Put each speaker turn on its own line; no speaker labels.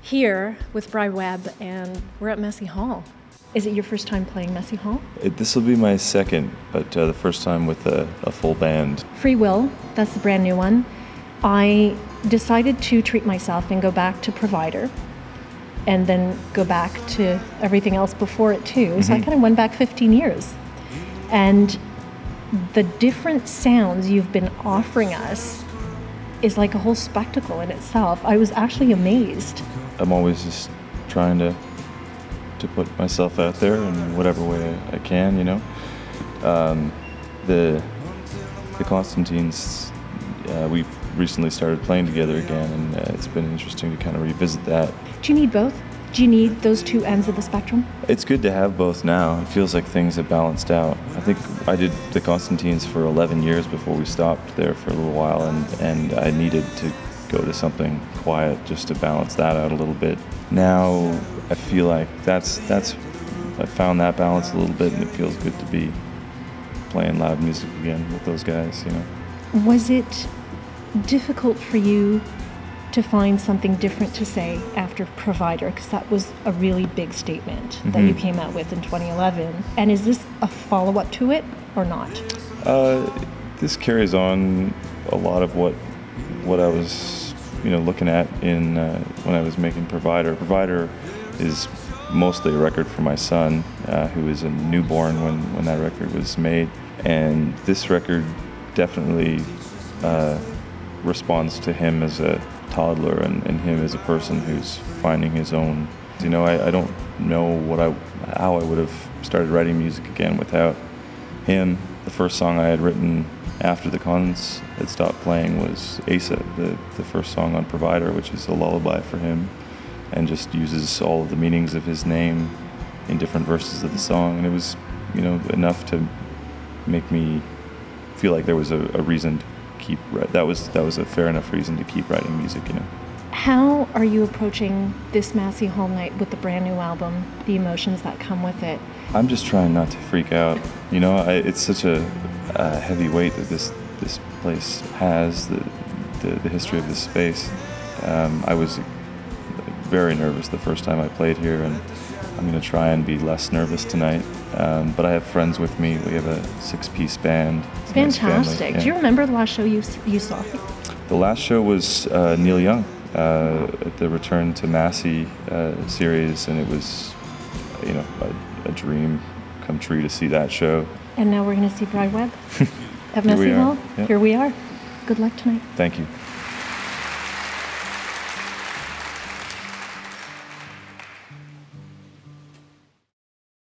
here with Bry Webb, and we're at Massey Hall. Is it your first time playing Massey Hall?
This will be my second, but the first time with a full band.
Free Will, that's the brand new one. I decided to treat myself and go back to Provider, and then go back to everything else before it too. Mm-hmm. So I kind of went back 15 years. And the different sounds you've been offering us is like a whole spectacle in itself. I was actually amazed.
I'm always just trying to put myself out there in whatever way I can, you know. The Constantines, we've recently started playing together again, and it's been interesting to kind of revisit that.
Do you need both? Do you need those two ends of the spectrum?
It's good to have both now. It feels like things have balanced out. I think I did the Constantines for 11 years before we stopped there for a little while, and I needed to go to something quiet just to balance that out a little bit. Now I feel like I found that balance a little bit, and it feels good to be playing loud music again with those guys, you know.
Was it difficult for you to find something different to say after Provider? Because that was a really big statement that you came out with in 2011. And is this a follow-up to it or not?
This carries on a lot of what I was, looking at in when I was making Provider. Provider is mostly a record for my son, who was a newborn when that record was made. And this record definitely responds to him as a toddler and him as a person who's finding his own. I don't know how I would have started writing music again without him. The first song I had written after the Cons had stopped playing was Asa, the first song on Provider, which is a lullaby for him, and just uses all of the meanings of his name in different verses of the song. And it was, enough to make me feel like there was a reason to keep that was a fair enough reason to keep writing music.
How are you approaching this Massey Hall night with the brand new album, the emotions that come with it?
I'm just trying not to freak out. It's such a heavy weight that this place has, the history of this space. I was very nervous the first time I played here, and I'm going to try and be less nervous tonight. But I have friends with me. We have a 6-piece band.
Fantastic.
Yeah.
Do you remember the last show you saw?
The last show was Neil Young at the Return to Massey series, and it was, a dream come true to see that show.
And now we're going to see Bry Webb at Massey Hall.
Yep.
Here we are. Good luck tonight.
Thank you.